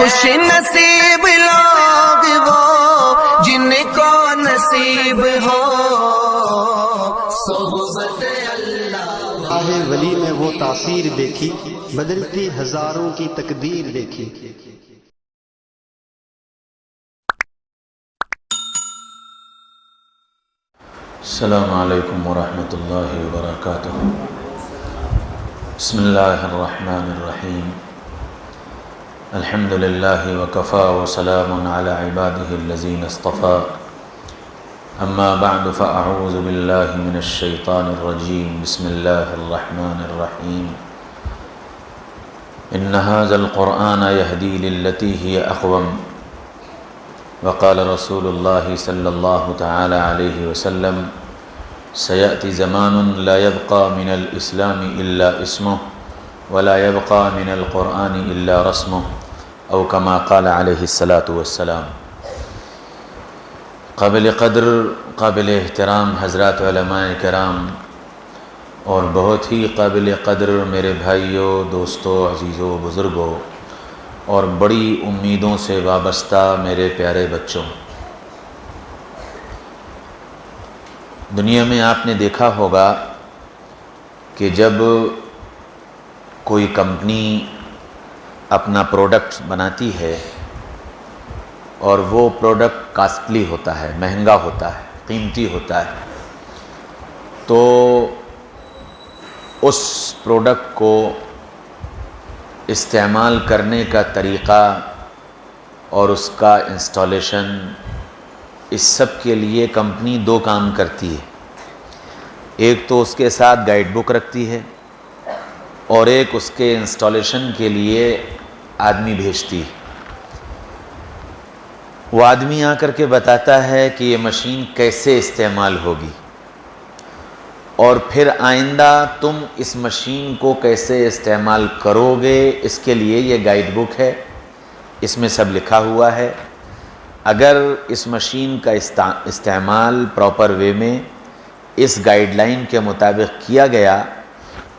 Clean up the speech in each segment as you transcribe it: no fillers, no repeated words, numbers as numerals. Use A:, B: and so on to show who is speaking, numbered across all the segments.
A: خوش نصیب لوگ وہ جن کو نصیب ہو صحبت اللہ۔
B: راہ ولی میں وہ تاثیر دیکھی، بدلتی ہزاروں کی تقدیر دیکھی۔
C: السلام علیکم ورحمۃ اللہ وبرکاتہ۔ بسم اللہ الرحمن الرحیم۔ الحمد للہ وکفیٰ وسلام علی عبادہ الذین اصطفیٰ، اما بعد فاعوذ باللہ من الشیطان الرجیم، بسم اللہ الرحمن الرحیم۔ ان ھذا القرآن یہدی للتی ہی اقوم، وقال رسول اللہ صلی اللہ تعالی علیہ وسلم سیأتی زمان لا يبقى من الاسلام الا اسمه ولا يبقى من القرآن الا رسمه، او کما قال علیہ الصلاۃ والسلام۔ قابل قدر، قابل احترام حضرات علماء کرام اور بہت ہی قابل قدر میرے بھائیوں، دوستوں، عزیزوں، بزرگوں اور بڑی امیدوں سے وابستہ میرے پیارے بچوں، دنیا میں آپ نے دیکھا ہوگا کہ جب کوئی کمپنی اپنا پروڈکٹ بناتی ہے اور وہ پروڈکٹ کاسٹلی ہوتا ہے، مہنگا ہوتا ہے، قیمتی ہوتا ہے، تو اس پروڈکٹ کو استعمال کرنے کا طریقہ اور اس کا انسٹالیشن، اس سب کے لیے کمپنی دو کام کرتی ہے۔ ایک تو اس کے ساتھ گائیڈ بک رکھتی ہے اور ایک اس کے انسٹالیشن کے لیے آدمی بھیجتی ہے۔ وہ آدمی آ کر کے بتاتا ہے کہ یہ مشین کیسے استعمال ہوگی اور پھر آئندہ تم اس مشین کو کیسے استعمال کرو گے، اس کے لیے یہ گائیڈ بک ہے، اس میں سب لکھا ہوا ہے۔ اگر اس مشین کا استعمال پراپر وے میں اس گائیڈ لائن کے مطابق کیا گیا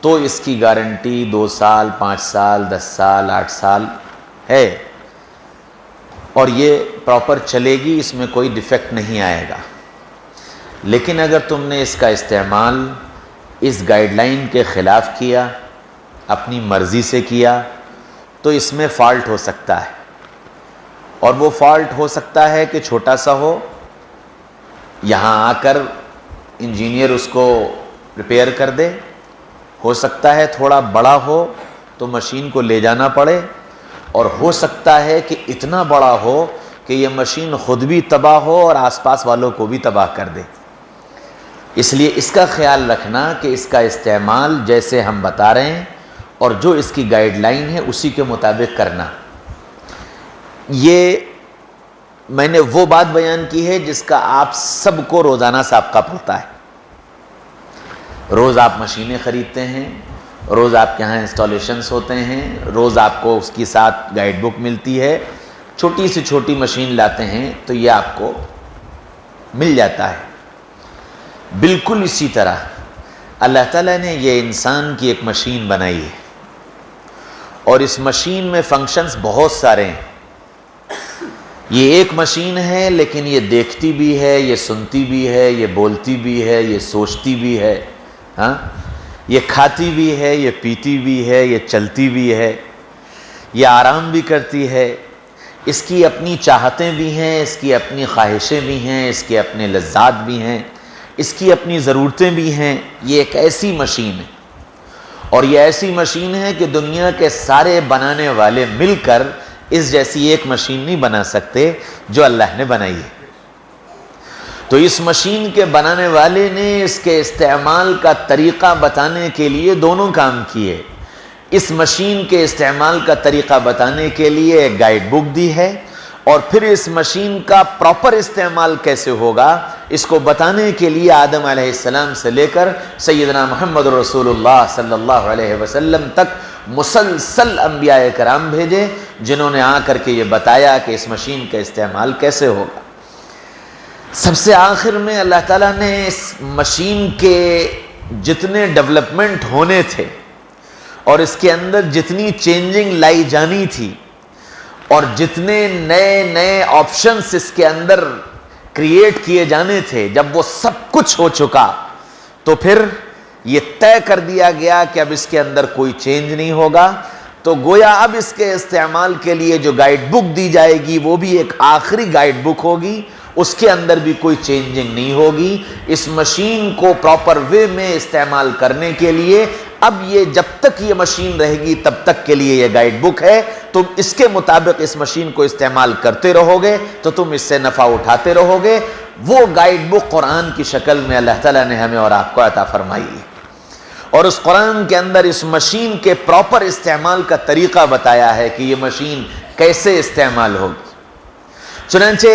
C: تو اس کی گارنٹی 2 سال، 5 سال، 10 سال، 8 سال ہے اور یہ پراپر چلے گی، اس میں کوئی ڈیفیکٹ نہیں آئے گا۔ لیکن اگر تم نے اس کا استعمال اس گائیڈ لائن کے خلاف کیا، اپنی مرضی سے کیا، تو اس میں فالٹ ہو سکتا ہے، اور وہ فالٹ ہو سکتا ہے کہ چھوٹا سا ہو، یہاں آ کر انجینئر اس کو ریپیئر کر دے، ہو سکتا ہے تھوڑا بڑا ہو تو مشین کو لے جانا پڑے، اور ہو سکتا ہے کہ اتنا بڑا ہو کہ یہ مشین خود بھی تباہ ہو اور آس پاس والوں کو بھی تباہ کر دے۔ اس لیے اس کا خیال رکھنا کہ اس کا استعمال جیسے ہم بتا رہے ہیں اور جو اس کی گائیڈ لائن ہے اسی کے مطابق کرنا۔ یہ میں نے وہ بات بیان کی ہے جس کا آپ سب کو روزانہ سابقہ پڑتا ہے۔ روز آپ مشینیں خریدتے ہیں، روز آپ کے ہاں انسٹالیشنز ہوتے ہیں، روز آپ کو اس کی ساتھ گائیڈ بک ملتی ہے، چھوٹی سے چھوٹی مشین لاتے ہیں تو یہ آپ کو مل جاتا ہے۔ بالکل اسی طرح اللہ تعالیٰ نے یہ انسان کی ایک مشین بنائی ہے اور اس مشین میں فنکشنز بہت سارے ہیں۔ یہ ایک مشین ہے لیکن یہ دیکھتی بھی ہے، یہ سنتی بھی ہے، یہ بولتی بھی ہے، یہ سوچتی بھی ہے، ہاں، یہ کھاتی بھی ہے، یہ پیتی بھی ہے، یہ چلتی بھی ہے، یہ آرام بھی کرتی ہے، اس کی اپنی چاہتیں بھی ہیں، اس کی اپنی خواہشیں بھی ہیں، اس کے اپنے لذات بھی ہیں، اس کی اپنی ضرورتیں بھی ہیں۔ یہ ایک ایسی مشین ہے اور یہ ایسی مشین ہے کہ دنیا کے سارے بنانے والے مل کر اس جیسی ایک مشین نہیں بنا سکتے جو اللہ نے بنائی ہے۔ تو اس مشین کے بنانے والے نے اس کے استعمال کا طریقہ بتانے کے لیے دونوں کام کیے۔ اس مشین کے استعمال کا طریقہ بتانے کے لیے ایک گائیڈ بک دی ہے، اور پھر اس مشین کا پراپر استعمال کیسے ہوگا اس کو بتانے کے لیے آدم علیہ السلام سے لے کر سیدنا محمد رسول اللہ صلی اللہ علیہ وسلم تک مسلسل انبیاء کرام بھیجے، جنہوں نے آ کر کے یہ بتایا کہ اس مشین کا استعمال کیسے ہوگا۔ سب سے آخر میں اللہ تعالیٰ نے اس مشین کے جتنے ڈیولپمنٹ ہونے تھے اور اس کے اندر جتنی چینجنگ لائی جانی تھی، اور جتنے نئے نئے آپشنز اس کے اندر کریٹ کیے جانے تھے، جب وہ سب کچھ ہو چکا تو پھر یہ طے کر دیا گیا کہ اب اس کے اندر کوئی چینج نہیں ہوگا. تو گویا اب اس کے استعمال کے لیے جو گائیڈ بک دی جائے گی وہ بھی ایک آخری گائیڈ بک ہوگی، اس کے اندر بھی کوئی چینجنگ نہیں ہوگی. اس مشین کو پراپر وے میں استعمال کرنے کے لیے اب یہ جب تک یہ مشین رہے گی تب تک کے لیے یہ گائیڈ بک ہے. تم اس کے مطابق اس مشین کو استعمال کرتے رہو گے تو تم اس سے نفع اٹھاتے رہو گے. وہ گائیڈ بک قرآن کی شکل میں اللہ تعالیٰ نے ہمیں اور آپ کو عطا فرمائی ہے، اور اس قرآن کے اندر اس مشین کے پراپر استعمال کا طریقہ بتایا ہے کہ یہ مشین کیسے استعمال ہوگی. چنانچہ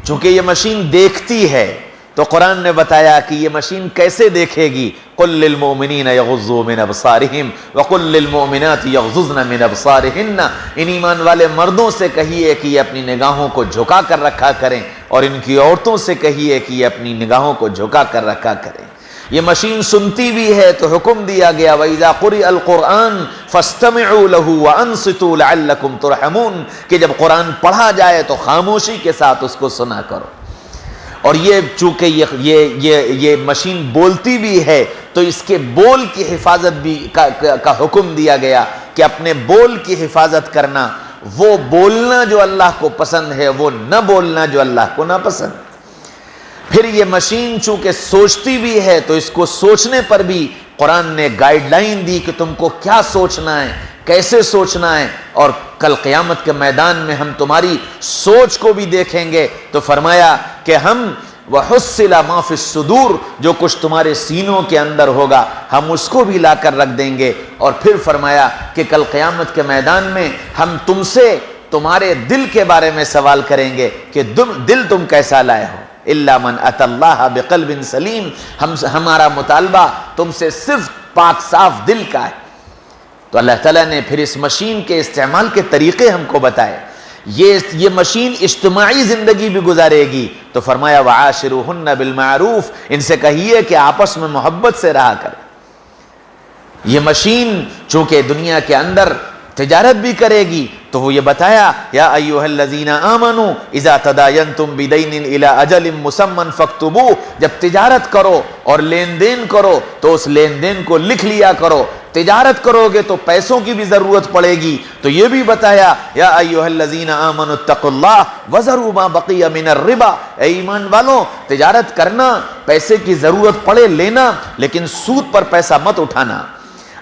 C: چونکہ یہ مشین دیکھتی ہے تو قرآن نے بتایا کہ یہ مشین کیسے دیکھے گی. قل للمؤمنین یغضوا من ابصارہم وقل للمؤمنات یغضضن من ابصارہن. ان ایمان والے مردوں سے کہیے کہ یہ اپنی نگاہوں کو جھکا کر رکھا کریں، اور ان کی عورتوں سے کہیے کہ یہ اپنی نگاہوں کو جھکا کر رکھا کریں. یہ مشین سنتی بھی ہے تو حکم دیا گیا وَإِذَا قُرِئَ الْقُرْآنُ فَاسْتَمِعُوا لَهُ وَأَنصِتُوا لَعَلَّكُمْ تُرْحَمُونَ کہ جب قرآن پڑھا جائے تو خاموشی کے ساتھ اس کو سنا کرو. اور یہ چونکہ یہ مشین بولتی بھی ہے تو اس کے بول کی حفاظت بھی کا حکم دیا گیا کہ اپنے بول کی حفاظت کرنا. وہ بولنا جو اللہ کو پسند ہے، وہ نہ بولنا جو اللہ کو ناپسند. پھر یہ مشین چونکہ سوچتی بھی ہے تو اس کو سوچنے پر بھی قرآن نے گائیڈ لائن دی کہ تم کو کیا سوچنا ہے، کیسے سوچنا ہے. اور کل قیامت کے میدان میں ہم تمہاری سوچ کو بھی دیکھیں گے تو فرمایا کہ ہم وَحُصِّلَ مَا فِي الصُّدُورِ جو کچھ تمہارے سینوں کے اندر ہوگا ہم اس کو بھی لا کر رکھ دیں گے. اور پھر فرمایا کہ کل قیامت کے میدان میں ہم تم سے تمہارے دل کے بارے میں سوال کریں گے کہ دل تم کیسا لائے ہو. الا من اتى اللہ بقلب سلیم. ہمارا مطالبہ تم سے صرف پاک صاف دل کا ہے. تو اللہ تعالیٰ نے پھر اس مشین کے استعمال کے طریقے ہم کو بتائے. یہ مشین اجتماعی زندگی بھی گزارے گی تو فرمایا وعاشروہن بالمعروف ان سے کہیے کہ آپس میں محبت سے رہا کر. یہ مشین چونکہ دنیا کے اندر تجارت بھی کرے گی تو وہ یہ بتایا یا ایھا الذین آمنوا اذا تداینتم بدین الی اجل مسمى فاکتبوہ. جب تجارت کرو اور لین دین کرو تو اس لین دین کو لکھ لیا کرو. تجارت کرو گے تو پیسوں کی بھی ضرورت پڑے گی تو یہ بھی بتایا یا ایھا الذین آمنوا اتقوا اللہ وذروا ما بقی من الربا. اے ایمان والوں تجارت کرنا، پیسے کی ضرورت پڑے لینا، لیکن سود پر پیسہ مت اٹھانا.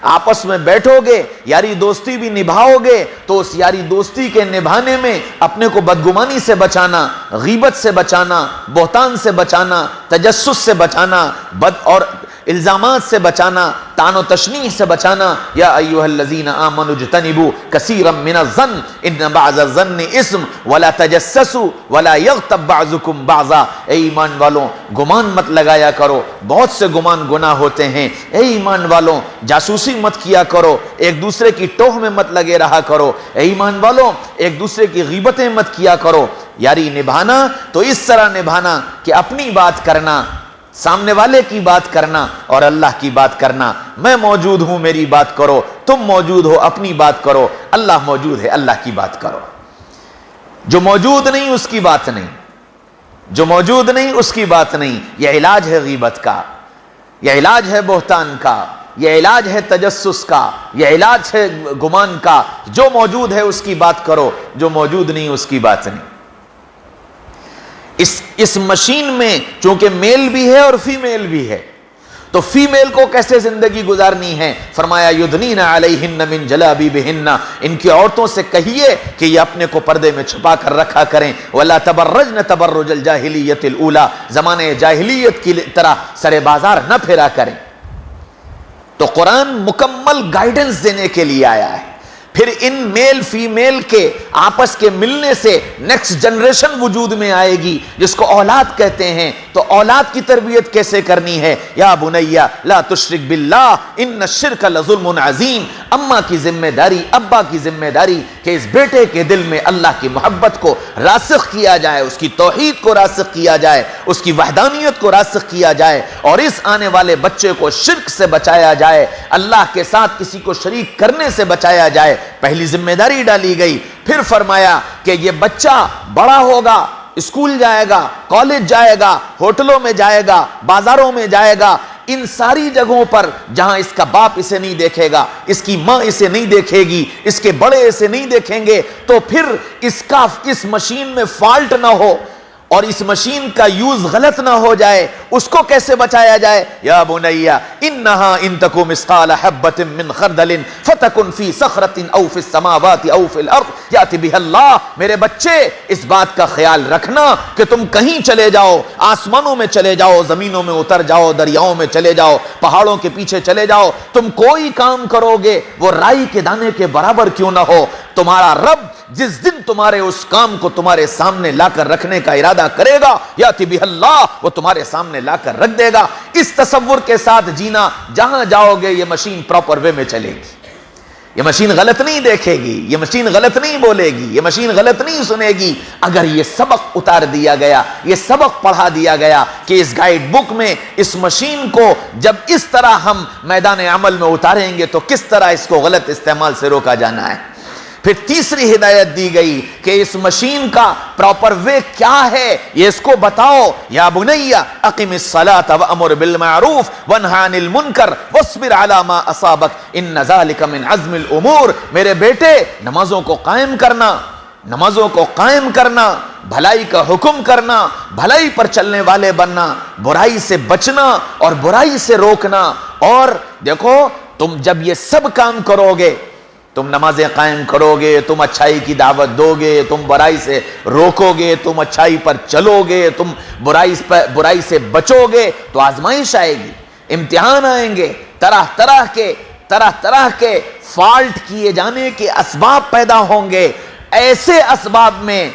C: آپس میں بیٹھو گے، یاری دوستی بھی نبھاؤ گے تو اس یاری دوستی کے نبھانے میں اپنے کو بدگمانی سے بچانا، غیبت سے بچانا، بہتان سے بچانا، تجسس سے بچانا، اور الزامات سے بچانا، طعن و تشنیع سے بچانا. یا ایھا الذین آمنوا اجتنبوا کثیرا من الظن ان بعض الظن اثم ولا تجسسوا ولا یغتب بعضکم بعضا. اے ایمان والوں گمان مت لگایا کرو، بہت سے گمان گناہ ہوتے ہیں. اے ایمان والوں جاسوسی مت کیا کرو، ایک دوسرے کی ٹوہ میں مت لگے رہا کرو. اے ایمان والوں ایک دوسرے کی غیبتیں مت کیا کرو. یاری نبھانا تو اس طرح نبھانا کہ اپنی بات کرنا، سامنے والے کی بات کرنا اور اللہ کی بات کرنا. میں موجود ہوں میری بات کرو، تم موجود ہو اپنی بات کرو. اللہ موجود ہے اللہ کی بات کرو. جو موجود نہیں اس کی بات نہیں، جو موجود نہیں اس کی بات نہیں. یہ علاج ہے غیبت کا، یہ علاج ہے بہتان کا، یہ علاج ہے تجسس کا، یہ علاج ہے گمان کا. جو موجود ہے اس کی بات کرو، جو موجود نہیں اس کی بات نہیں. اس مشین میں چونکہ میل بھی ہے اور فیمیل بھی ہے تو فیمیل کو کیسے زندگی گزارنی ہے. فرمایا یدنین علیہن من جلابیبہن ان کی عورتوں سے کہیے کہ یہ اپنے کو پردے میں چھپا کر رکھا کریں. ولا تبرجن تبرج الجاہلیت الاولی زمانے جاہلیت کی طرح سر بازار نہ پھیرا کریں. تو قرآن مکمل گائیڈنس دینے کے لیے آیا ہے. پھر ان میل فیمیل کے آپس کے ملنے سے نیکسٹ جنریشن وجود میں آئے گی جس کو اولاد کہتے ہیں. تو اولاد کی تربیت کیسے کرنی ہے. یا بنیا لا تشرک باللہ ان الشرک لظلم عظیم. اماں کی ذمہ داری، ابا کی ذمہ داری کہ اس بیٹے کے دل میں اللہ کی محبت کو راسخ کیا جائے، اس کی توحید کو راسخ کیا جائے، اس کی وحدانیت کو راسخ کیا جائے اور اس آنے والے بچے کو شرک سے بچایا جائے، اللہ کے ساتھ کسی کو شریک کرنے سے بچایا جائے. پہلی ذمہ داری ڈالی گئی. پھر فرمایا کہ یہ بچہ بڑا ہوگا، اسکول جائے گا، کالج جائے گا، ہوٹلوں میں جائے گا، بازاروں میں جائے گا، ان ساری جگہوں پر جہاں اس کا باپ اسے نہیں دیکھے گا، اس کی ماں اسے نہیں دیکھے گی، اس کے بڑے اسے نہیں دیکھیں گے، تو پھر اس مشین میں فالٹ نہ ہو اور اس مشین کا یوز غلط نہ ہو جائے، اس کو کیسے بچایا جائے؟ یا بنیا انہا ان تکو مثقال حبۃ من خردل فتکن فی صخرۃ او فی السماوات او فی الارض یأتی بها اللہ، میرے بچے اس بات کا خیال رکھنا کہ تم کہیں چلے جاؤ، آسمانوں میں چلے جاؤ، زمینوں میں اتر جاؤ، دریاؤں میں چلے جاؤ، پہاڑوں کے پیچھے چلے جاؤ، تم کوئی کام کرو گے وہ رائی کے دانے کے برابر کیوں نہ ہو، تمہارا رب جس دن تمہارے اس کام کو تمہارے سامنے لا کر رکھنے کا ارادہ کرے گا، یاتی بہ اللہ، وہ تمہارے سامنے لا کر رکھ دے گا۔ اس تصور کے ساتھ جینا، جہاں جاؤ گے یہ مشین پراپر وے میں چلے گی، یہ مشین غلط نہیں دیکھے گی، یہ مشین غلط نہیں بولے گی، یہ مشین غلط نہیں سنے گی۔ اگر یہ سبق اتار دیا گیا، یہ سبق پڑھا دیا گیا کہ اس گائیڈ بک میں اس مشین کو جب اس طرح ہم میدان عمل میں اتاریں گے تو کس طرح اس کو غلط استعمال سے روکا جانا ہے۔ پھر تیسری ہدایت دی گئی کہ اس مشین کا پراپر وے کیا ہے، یہ اس کو بتاؤ۔ یا بنی اقم الصلاۃ وامر بالمعروف وانہ عن المنکر واصبر علی ما اصابک ان ذلک من عزم الامور، میرے بیٹے نمازوں کو قائم کرنا، نمازوں کو قائم کرنا، بھلائی کا حکم کرنا، بھلائی پر چلنے والے بننا، برائی سے بچنا اور برائی سے روکنا۔ اور دیکھو تم جب یہ سب کام کرو گے، تم نمازیں قائم کرو گے، تم اچھائی کی دعوت دو گے، تم برائی سے روکو گے، تم اچھائی پر چلو گے، تم برائی سے بچو گے، تو آزمائش آئے گی، امتحان آئیں گے، طرح طرح کے فالٹ کیے جانے کے اسباب پیدا ہوں گے۔ ایسے اسباب میں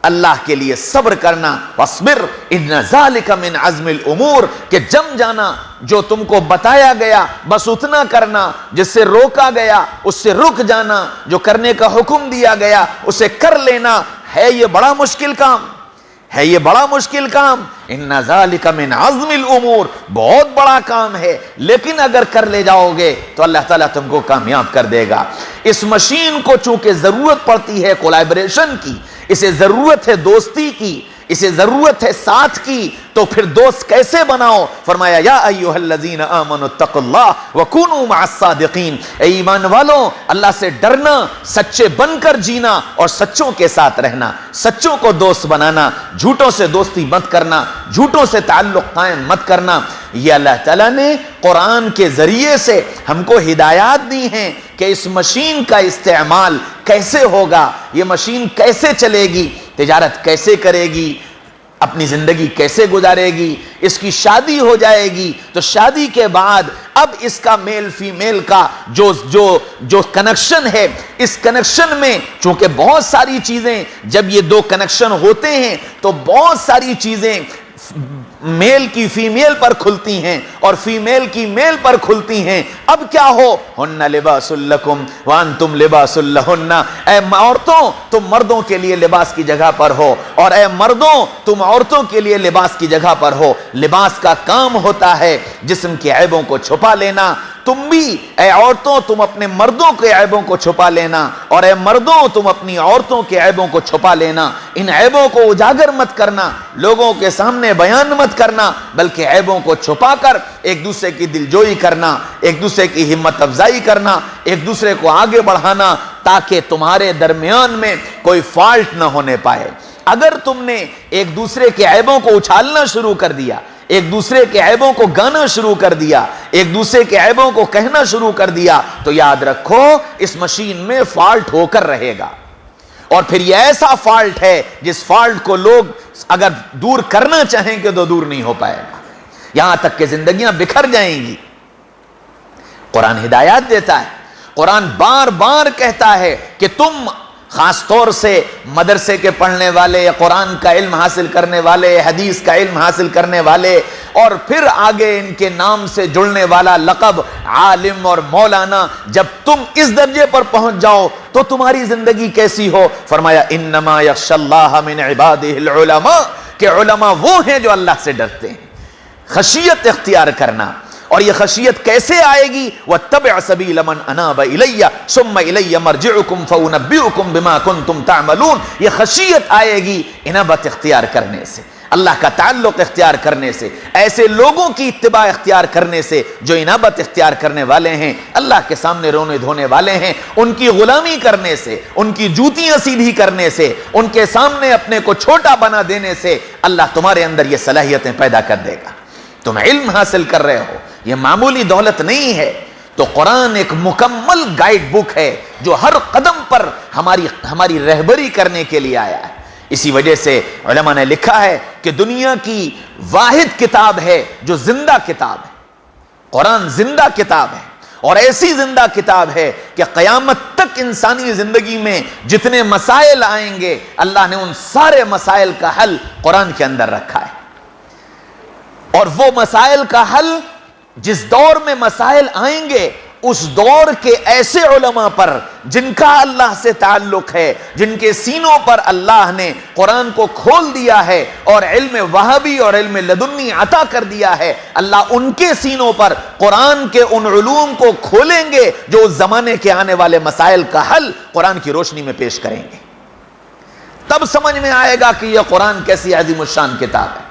C: اللہ کے لیے صبر کرنا، وَاصْبِرْ إِنَّ ذَلِكَ مِنْ عَزْمِ الْأُمُورِ، کہ جم جانا، جو تم کو بتایا گیا بس اتنا کرنا، جس سے روکا گیا اس سے رک جانا، جو کرنے کا حکم دیا گیا اسے کر لینا۔ ہے یہ بڑا مشکل کام، ہے یہ بڑا مشکل کام، ان ذالک من عزم الامور، بہت بڑا کام ہے، لیکن اگر کر لے جاؤ گے تو اللہ تعالیٰ تم کو کامیاب کر دے گا۔ اس مشین کو چونکہ ضرورت پڑتی ہے کولیبریشن کی، اسے ضرورت ہے دوستی کی، اسے ضرورت ہے ساتھ کی، تو پھر دوست کیسے بناؤ؟ فرمایا یا ایھا الذین آمنوا اتقوا اللہ وکونوا مع الصادقین، اے ایمان والوں اللہ سے ڈرنا، سچے بن کر جینا اور سچوں کے ساتھ رہنا، سچوں کو دوست بنانا، جھوٹوں سے دوستی مت کرنا، جھوٹوں سے تعلق قائم مت کرنا۔ یہ اللہ تعالیٰ نے قرآن کے ذریعے سے ہم کو ہدایات دی ہیں کہ اس مشین کا استعمال کیسے ہوگا، یہ مشین کیسے چلے گی، تجارت کیسے کرے گی، اپنی زندگی کیسے گزارے گی۔ اس کی شادی ہو جائے گی تو شادی کے بعد اب اس کا میل فیمیل کا جو کنیکشن ہے، اس کنیکشن میں چونکہ بہت ساری چیزیں، جب یہ دو کنیکشن ہوتے ہیں تو بہت ساری چیزیں میل کی فیمیل پر کھلتی ہیں اور فیمیل کی میل پر کھلتی ہیں۔ اب کیا ہو، ہن لباس لکم وانتم لباس لہن، اے عورتوں تم مردوں کے لیے لباس کی جگہ پر ہو، اور اے مردوں تم عورتوں کے لیے لباس کی جگہ پر ہو۔ لباس کا کام ہوتا ہے جسم کے عیبوں کو چھپا لینا، تم بھی اے عورتوں تم اپنے مردوں کے عیبوں کو چھپا لینا، اور اے مردوں تم اپنی عورتوں کے عیبوں کو چھپا لینا۔ ان عیبوں کو اجاگر مت کرنا، لوگوں کے سامنے بیان مت کرنا، بلکہ عیبوں کو چھپا کر ایک دوسرے کی دلجوئی کرنا، ایک دوسرے کی ہمت افزائی کرنا، ایک دوسرے کو آگے بڑھانا، تاکہ تمہارے درمیان میں کوئی فالٹ نہ ہونے پائے۔ اگر تم نے ایک دوسرے کے عیبوں کو اچھالنا شروع کر دیا، ایک دوسرے کے عیبوں کو گانا شروع کر دیا، ایک دوسرے کے عیبوں کو کہنا شروع کر دیا، تو یاد رکھو اس مشین میں فالٹ ہو کر رہے گا۔ اور پھر یہ ایسا فالٹ ہے جس فالٹ کو لوگ اگر دور کرنا چاہیں گے تو دور نہیں ہو پائے گا، یہاں تک کہ زندگیاں بکھر جائیں گی۔ قرآن ہدایات دیتا ہے، قرآن بار بار کہتا ہے کہ تم خاص طور سے مدرسے کے پڑھنے والے، قرآن کا علم حاصل کرنے والے، حدیث کا علم حاصل کرنے والے، اور پھر آگے ان کے نام سے جڑنے والا لقب عالم اور مولانا، جب تم اس درجے پر پہنچ جاؤ تو تمہاری زندگی کیسی ہو؟ فرمایا انما یخشی اللہ من عبادہ العلماء، کہ علماء وہ ہیں جو اللہ سے ڈرتے ہیں۔ خشیت اختیار کرنا، اور یہ خشیت کیسے آئے گی؟ وَاتَّبِعْ سَبِيلَ مَنْ أَنَابَ إِلَيَّ ثُمَّ إِلَيَّ مَرْجِعُكُمْ فَأُنَبِّئُكُمْ بِمَا كُنْتُمْ تَعْمَلُونَ. یہ خشیت آئے گی انابت اختیار کرنے سے، اللہ کا تعلق اختیار کرنے سے، ایسے لوگوں کی اتباع اختیار کرنے سے جو انابت اختیار کرنے والے ہیں، اللہ کے سامنے رونے دھونے والے ہیں. ان کی غلامی کرنے سے، ان کی جوتیاں سیدھی کرنے سے، ان کے سامنے اپنے کو چھوٹا بنا دینے سے اللہ تمہارے اندر یہ صلاحیتیں پیدا کر دے گا. تم علم حاصل کر رہے ہو، یہ معمولی دولت نہیں ہے. تو قرآن ایک مکمل گائیڈ بک ہے جو ہر قدم پر ہماری رہبری کرنے کے لیے آیا ہے. اسی وجہ سے علماء نے لکھا ہے کہ دنیا کی واحد کتاب ہے جو زندہ کتاب ہے. قرآن زندہ کتاب ہے، اور ایسی زندہ کتاب ہے کہ قیامت تک انسانی زندگی میں جتنے مسائل آئیں گے اللہ نے ان سارے مسائل کا حل قرآن کے اندر رکھا ہے. اور وہ مسائل کا حل جس دور میں مسائل آئیں گے اس دور کے ایسے علماء پر جن کا اللہ سے تعلق ہے، جن کے سینوں پر اللہ نے قرآن کو کھول دیا ہے اور علم وہابی اور علم لدنی عطا کر دیا ہے، اللہ ان کے سینوں پر قرآن کے ان علوم کو کھولیں گے جو اس زمانے کے آنے والے مسائل کا حل قرآن کی روشنی میں پیش کریں گے. تب سمجھ میں آئے گا کہ یہ قرآن کیسی عظیم الشان کتاب ہے.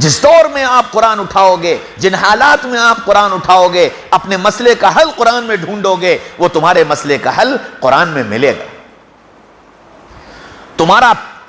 C: جس دور میں آپ قرآن اٹھاؤ گے، جن حالات میں آپ قرآن اٹھاؤ گے، اپنے مسئلے کا حل قرآن میں ڈھونڈو گے، وہ تمہارے مسئلے کا حل قرآن میں ملے گا.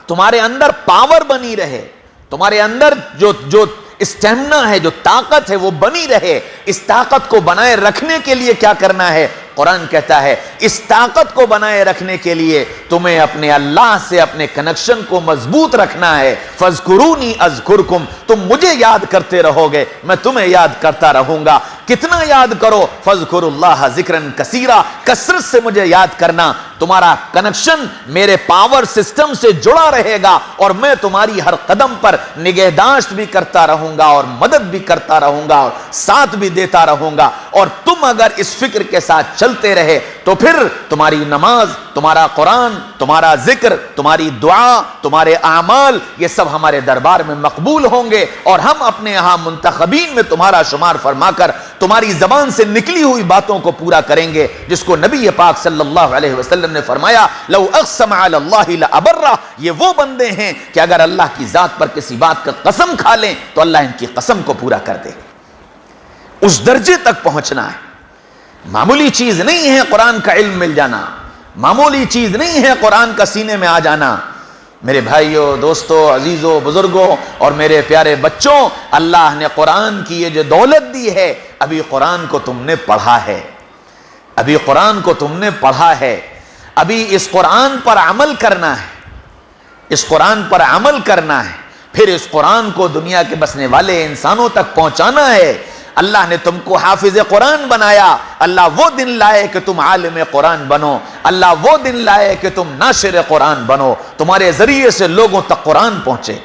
C: تمہارے اندر پاور بنی رہے، تمہارے اندر جو اسٹیمنا ہے، جو طاقت ہے وہ بنی رہے. اس طاقت کو بنائے رکھنے کے لیے کیا کرنا ہے؟ قرآن کہتا ہے اس طاقت کو بنائے رکھنے کے لیے تمہیں اپنے اللہ سے اپنے کنیکشن کو مضبوط رکھنا ہے. فَاذْكُرُونِي أَذْكُرْكُمْ، تم مجھے یاد کرتے رہو گے میں تمہیں یاد کرتا رہوں گا. کتنا یاد کرو؟ فَاذْكُرُوا اللَّهَ ذِكْرًا كَثِيرًا، کثرت سے مجھے یاد کرنا. تمہارا کنیکشن میرے پاور سسٹم سے جڑا رہے گا اور میں تمہاری ہر قدم پر نگہداشت بھی کرتا رہوں گا اور مدد بھی کرتا رہوں گا اور ساتھ بھی دیتا رہوں گا. اور تم اگر اس فکر کے ساتھ چلتے رہے تو پھر تمہاری نماز، تمہارا قرآن، تمہارا ذکر، تمہاری دعا، تمہارے اعمال، یہ سب ہمارے دربار میں مقبول ہوں گے اور ہم اپنے یہاں منتخبین میں تمہارا شمار فرما کر تمہاری زبان سے نکلی ہوئی باتوں کو پورا کریں گے. جس کو نبی پاک صلی اللہ علیہ وسلم نے فرمایا لو اقسم علی اللہ لابرہ، یہ وہ بندے ہیں کہ اگر اللہ کی ذات پر کسی بات کا قسم کھا لیں تو اللہ ان کی قسم کو پورا کر دے. اس درجے تک پہنچنا ہے. معمولی چیز نہیں ہے قرآن کا علم مل جانا، معمولی چیز نہیں ہے قرآن کا سینے میں آ جانا. میرے بھائیوں، دوستوں، عزیزوں، بزرگوں اور میرے پیارے بچوں، اللہ نے قرآن کی یہ جو دولت دی ہے، ابھی قرآن کو تم نے پڑھا ہے، ابھی قرآن کو تم نے پڑھا ہے، ابھی اس قرآن پر عمل کرنا ہے، اس قرآن پر عمل کرنا ہے، پھر اس قرآن کو دنیا کے بسنے والے انسانوں تک پہنچانا ہے. اللہ نے تم کو حافظ قرآن بنایا، اللہ وہ دن لائے کہ تم عالم قرآن بنو، اللہ وہ دن لائے کہ تم ناشر قرآن بنو، تمہارے ذریعے سے لوگوں تک قرآن پہنچے.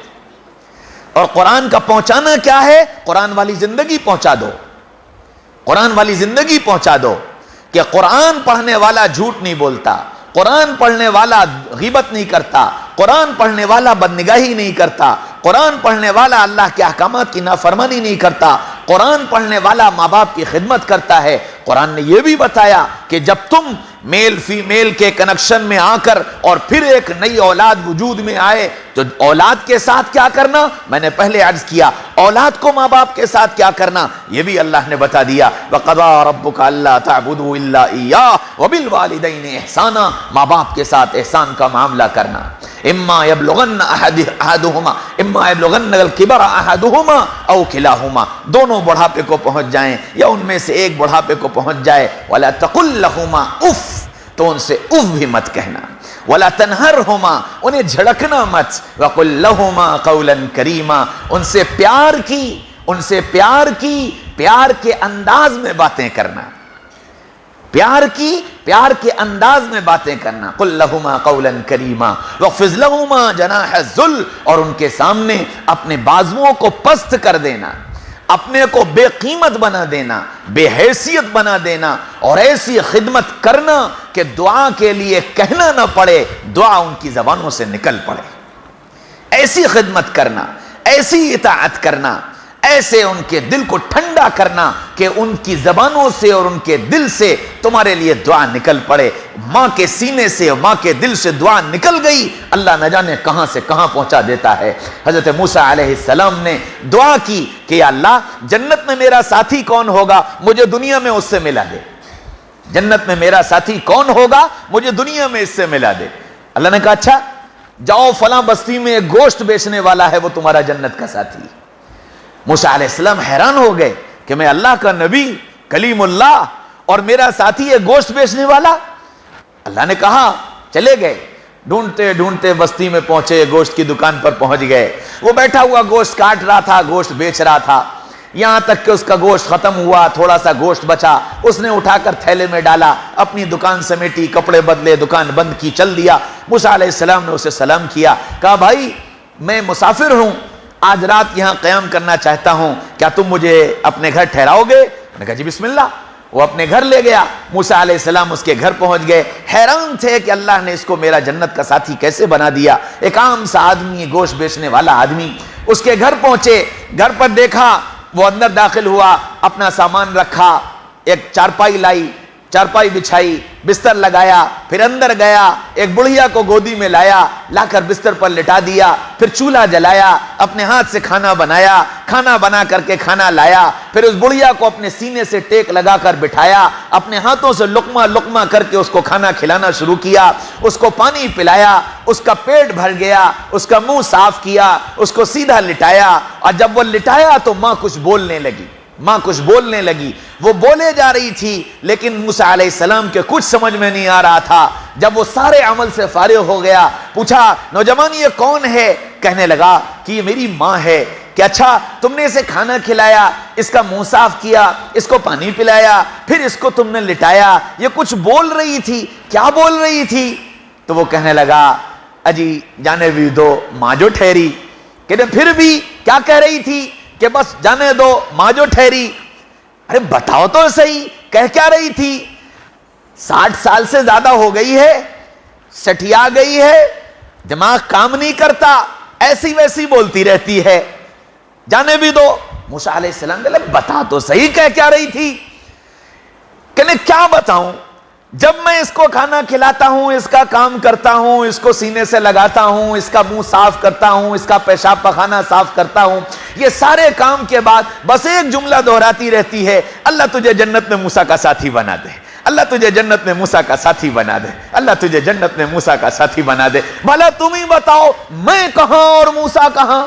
C: اور قرآن کا پہنچانا کیا ہے؟ قرآن والی زندگی پہنچا دو، قرآن والی زندگی پہنچا دو کہ قرآن پڑھنے والا جھوٹ نہیں بولتا، قرآن پڑھنے والا غیبت نہیں کرتا، قرآن پڑھنے والا بدنگاہی نہیں کرتا، قرآن پڑھنے والا اللہ کے احکامات کی نافرمانی نہیں کرتا، قرآن پڑھنے والا ماں باپ کی خدمت کرتا ہے. قرآن نے یہ بھی بتایا کہ جب تم میل فیمیل کے کنیکشن میں آ کر اور پھر ایک نئی اولاد وجود میں آئے تو اولاد کے ساتھ کیا کرنا، میں نے پہلے عرض کیا، اولاد کو ماں باپ کے ساتھ کیا کرنا یہ بھی اللہ نے بتا دیا. وَقَضَىٰ رَبُّكَ أَلَّا تَعْبُدُوا إِلَّا إِيَّاهُ وَبِالْوَالِدَيْنِ إِحْسَانًا، ماں باپ کے ساتھ احسان کا معاملہ کرنا. اما يبلغن احدهما الكبر احدهما او كلاهما، دونوں بڑھاپے کو پہنچ جائیں یا ان میں سے ایک بڑھاپے کو پہنچ جائے. ولا تقل لهما اف، تو ان سے اف بھی مت کہنا. ولا تنہرهما، انہیں جھڑکنا مت. وقل لهما قولا كريما، ان سے پیار کی، ان سے پیار کی، پیار کے انداز میں باتیں کرنا، پیار کی، پیار کے انداز میں باتیں کرنا. قل لهما قولا كريما واخفض لهما جناح الذل، اور ان کے سامنے اپنے بازوؤں کو پست کر دینا، اپنے کو بے قیمت بنا دینا، بے حیثیت بنا دینا، اور ایسی خدمت کرنا کہ دعا کے لیے کہنا نہ پڑے، دعا ان کی زبانوں سے نکل پڑے. ایسی خدمت کرنا، ایسی اطاعت کرنا، ایسے ان کے دل کو ٹھنڈا کرنا کہ ان کی زبانوں سے اور ان کے دل سے تمہارے لیے دعا نکل پڑے. ماں کے سینے سے ماں کے دل سے دعا نکل گئی, اللہ نہ جانے کہاں سے کہاں پہنچا دیتا ہے. حضرت موسیٰ علیہ السلام نے دعا کی کہ یا اللہ جنت میں میرا ساتھی کون ہوگا, مجھے دنیا میں اس سے ملا دے. جنت میں میرا ساتھی کون ہوگا, مجھے دنیا میں اس سے ملا دے. اللہ نے کہا اچھا جاؤ فلاں بستی میں ایک گوشت بیچنے والا ہے, وہ تمہارا جنت کا ساتھی. موسیٰ علیہ السلام حیران ہو گئے کہ میں اللہ کا نبی کلیم اللہ اور میرا ساتھی ہے گوشت بیچنے والا. اللہ نے کہا چلے گئے, ڈھونڈتے ڈھونڈتے بستی میں پہنچے, گوشت کی دکان پر پہنچ گئے. وہ بیٹھا ہوا گوشت کاٹ رہا تھا, گوشت بیچ رہا تھا, یہاں تک کہ اس کا گوشت ختم ہوا, تھوڑا سا گوشت بچا, اس نے اٹھا کر تھیلے میں ڈالا, اپنی دکان سمیٹی, کپڑے بدلے, دکان بند کی, چل دیا. موسیٰ علیہ السلام نے اسے سلام کیا, کہا بھائی میں مسافر ہوں, آج رات یہاں قیام کرنا چاہتا ہوں, کیا تم مجھے اپنے گھر ٹھہراؤ گے؟ میں نے کہا جی بسم اللہ. وہ اپنے گھر لے گیا. موسیٰ علیہ السلام اس کے گھر پہنچ گئے, حیران تھے کہ اللہ نے اس کو میرا جنت کا ساتھی کیسے بنا دیا. ایک عام سا آدمی, گوشت بیچنے والا آدمی. اس کے گھر پہنچے, گھر پر دیکھا, وہ اندر داخل ہوا, اپنا سامان رکھا, ایک چارپائی لائی, چارپائی بچھائی, بستر لگایا, پھر اندر گیا, ایک بڑھیا کو گودی میں لایا, لا کر بستر پر لٹا دیا, پھر چولہا جلایا, اپنے ہاتھ سے کھانا بنایا, کھانا بنا کر کے کھانا لایا, پھر اس بڑھیا کو اپنے سینے سے ٹیک لگا کر بٹھایا, اپنے ہاتھوں سے لقمہ لقمہ کر کے اس کو کھانا کھلانا شروع کیا, اس کو پانی پلایا, اس کا پیٹ بھر گیا, اس کا منہ صاف کیا, اس کو سیدھا لٹایا. اور جب وہ لٹایا تو ماں کچھ بولنے لگی, ماں کچھ بولنے لگی. وہ بولے جا رہی تھی لیکن موسیٰ علیہ السلام کے کچھ سمجھ میں نہیں آ رہا تھا. جب وہ سارے عمل سے فارغ ہو گیا, پوچھا نوجوان یہ کون ہے؟ کہنے لگا کہ یہ میری ماں ہے. کہ اچھا تم نے اسے کھانا کھلایا, اس کا منہ صاف کیا, اس کو پانی پلایا, پھر اس کو تم نے لٹایا, یہ کچھ بول رہی تھی, کیا بول رہی تھی؟ تو وہ کہنے لگا اجی جانے بھی دو, ماں جو ٹھہری. کہتے پھر بھی کیا کہہ رہی تھی؟ کہ بس جانے دو, ماں جو ٹھہری. ارے بتاؤ تو صحیح, کہہ کیا رہی تھی؟ 60 سال سے زیادہ ہو گئی ہے, سٹیا گئی ہے, دماغ کام نہیں کرتا, ایسی ویسی بولتی رہتی ہے, جانے بھی دو. موسیٰ علیہ السلام نے بتا تو صحیح کہہ کیا رہی تھی. کہنے کیا بتاؤں, جب میں اس کو کھانا کھلاتا ہوں, اس کا کام کرتا ہوں, اس کو سینے سے لگاتا ہوں, اس کا منہ صاف کرتا ہوں, اس کا پیشاب پخانہ صاف کرتا ہوں, یہ سارے کام کے بعد بس ایک جملہ دہراتی رہتی ہے, اللہ تجھے جنت میں موسیٰ کا ساتھی بنا دے, اللہ تجھے جنت میں موسیٰ کا ساتھی بنا دے, اللہ تجھے جنت میں موسیٰ کا ساتھی بنا دے. بھلا تم ہی بتاؤ میں کہاں اور موسیٰ کہاں,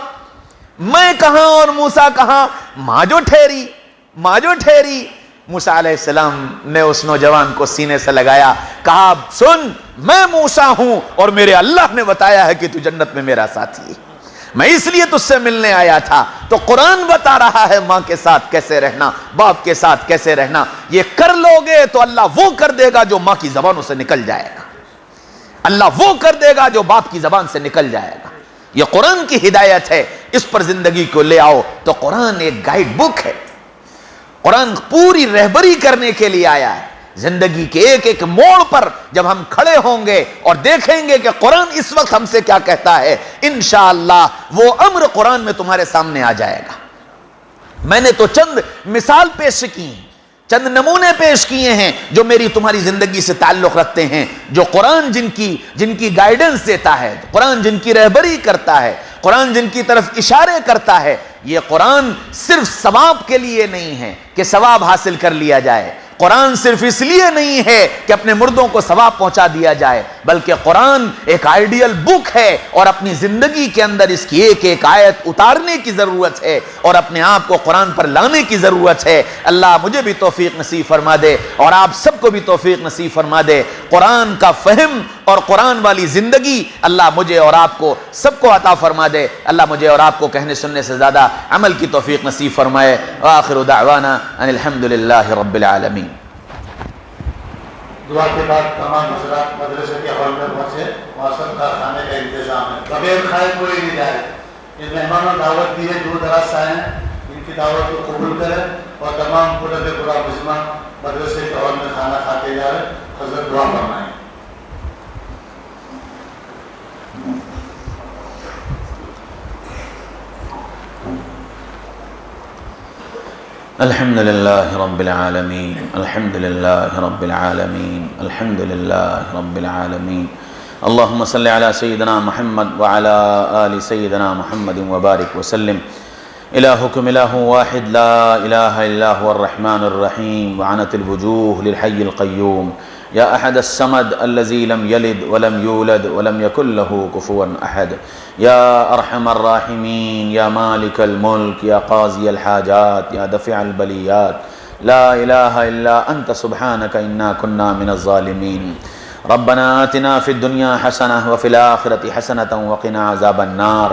C: میں کہاں اور موسیٰ کہاں؟ ماں جو ٹھہری, ماں جو ٹھہری. موسیٰ علیہ السلام نے اس نوجوان کو سینے سے لگایا, کہا سن میں موسیٰ ہوں اور میرے اللہ نے بتایا ہے کہ تو جنت میں میرا ساتھی ہے, میں اس لیے تجھ سے ملنے آیا تھا. تو قرآن بتا رہا ہے ماں کے ساتھ کیسے رہنا, باپ کے ساتھ کیسے رہنا. یہ کر لو گے تو اللہ وہ کر دے گا جو ماں کی زبانوں سے نکل جائے گا, اللہ وہ کر دے گا جو باپ کی زبان سے نکل جائے گا. یہ قرآن کی ہدایت ہے, اس پر زندگی کو لے آؤ. تو قرآن ایک گائیڈ بک ہے, قرآن پوری رہبری کرنے کے لیے آیا ہے. زندگی کے ایک ایک موڑ پر جب ہم کھڑے ہوں گے اور دیکھیں گے کہ قرآن اس وقت ہم سے کیا کہتا ہے, انشاءاللہ وہ امر قرآن میں تمہارے سامنے آ جائے گا. میں نے تو چند مثال پیش کی, چند نمونے پیش کیے ہیں جو میری تمہاری زندگی سے تعلق رکھتے ہیں, جو قرآن جن کی گائیڈنس دیتا ہے, قرآن جن کی رہبری کرتا ہے, قرآن جن کی طرف اشارے کرتا ہے. یہ قرآن صرف ثواب کے لیے نہیں ہے کہ ثواب حاصل کر لیا جائے, قرآن صرف اس لیے نہیں ہے کہ اپنے مردوں کو ثواب پہنچا دیا جائے, بلکہ قرآن ایک آئیڈیل بک ہے اور اپنی زندگی کے اندر اس کی ایک ایک آیت اتارنے کی ضرورت ہے اور اپنے آپ کو قرآن پر لانے کی ضرورت ہے. اللہ مجھے بھی توفیق نصیب فرما دے اور آپ سب کو بھی توفیق نصیب فرما دے. قرآن کا فہم اور قرآن والی زندگی اللہ مجھے اور آپ کو سب کو عطا فرما دے. اللہ مجھے اور آپ کو کہنے سننے سے زیادہ عمل کی توفیق نصیب فرمائے. وآخر دعوانا ان الحمدللہ رب العالمین.
D: دعا کے بعد تمام حضرات مدرسے کے ہال میں پہنچے, موسم کا کھانے کا انتظام ہے, بغیر کھائے کوئی نہیں جائے. ان مہمانوں دعوت دی ہے, دور دراز سے آئے ہیں, ان کی دعوت کو قبول کریں اور تمام پورا مجمع مدرسے کے ہال میں کھانا کھاتے جا رہے. حضرت دعا فرمائیں.
C: الحمد لله رب العالمين الحمد لله رب العالمين الحمد لله رب العالمين اللهم صل على سيدنا محمد وعلى آل سيدنا محمد وبارك وسلم إلهكم إله واحد لا إله إلا هو الرحمن الرحيم وعنت الوجوه للحي القيوم يا أحد الصمد الذي لم يلد ولم يولد ولم يكن له كفوا أحد يا أرحم الراحمين يا مالك الملك يا قاضي الحاجات يا دفع البليات لا إله إلا أنت سبحانك إنا كنا من الظالمين ربنا آتنا في الدنيا حسنة وفي الآخرة حسنة وقنا عذاب النار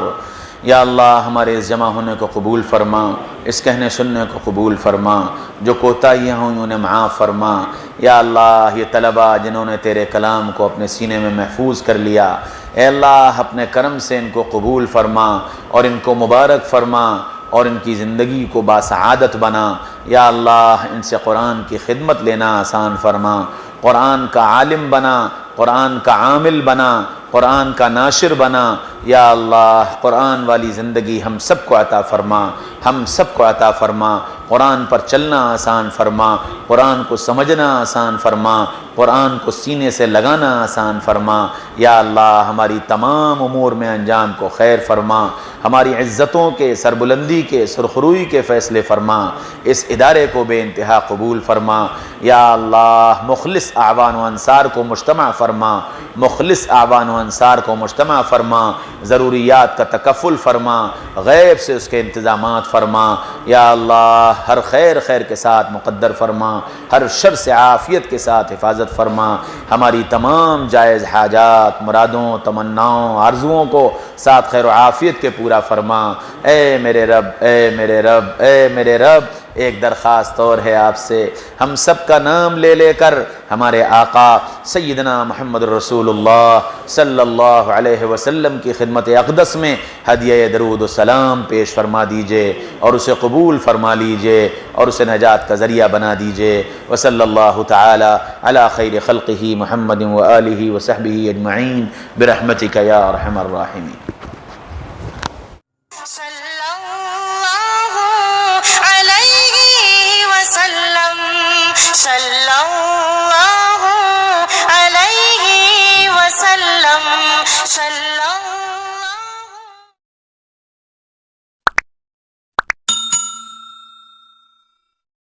C: یا اللہ ہمارے اس جمع ہونے کو قبول فرما، اس کہنے سننے کو قبول فرما، جو کوتاہیاں ہوئیں انہیں معاف فرما۔ یا اللہ یہ طلبہ جنہوں نے تیرے کلام کو اپنے سینے میں محفوظ کر لیا، اے اللہ اپنے کرم سے ان کو قبول فرما اور ان کو مبارک فرما اور ان کی زندگی کو باسعادت بنا۔ یا اللہ ان سے قرآن کی خدمت لینا آسان فرما، قرآن کا عالم بنا، قرآن کا عامل بنا، قرآن کا ناشر بنا۔ یا اللہ قرآن والی زندگی ہم سب کو عطا فرما، ہم سب کو عطا فرما۔ قرآن پر چلنا آسان فرما، قرآن کو سمجھنا آسان فرما، قرآن کو سینے سے لگانا آسان فرما۔ یا اللہ ہماری تمام امور میں انجام کو خیر فرما، ہماری عزتوں کے سربلندی کے سرخروئی کے فیصلے فرما، اس ادارے کو بے انتہا قبول فرما۔ یا اللہ مخلص اعوان و انصار کو مجتمع فرما، مخلص اعوان و انصار کو مجتمع فرما، ضروریات کا تکفل فرما، غیب سے اس کے انتظامات فرما۔ یا اللہ ہر خیر خیر کے ساتھ مقدر فرما، ہر شر سے عافیت کے ساتھ حفاظت فرما، ہماری تمام جائز حاجات، مرادوں، تمناؤں، آرزوؤں کو ساتھ خیر و عافیت کے پورا فرما۔ اے میرے رب، اے میرے رب، اے میرے رب، ایک درخواست اور ہے آپ سے، ہم سب کا نام لے لے کر ہمارے آقا سیدنا محمد رسول اللہ صلی اللہ علیہ وسلم کی خدمت اقدس میں ہدیہ درود و سلام پیش فرما دیجئے اور اسے قبول فرما لیجئے اور اسے نجات کا ذریعہ بنا دیجئے۔ وصلی اللہ تعالی علی خیر خلقہ محمد و آلہ و صحبہ اجمعین برحمتک یا ارحم الراحمین۔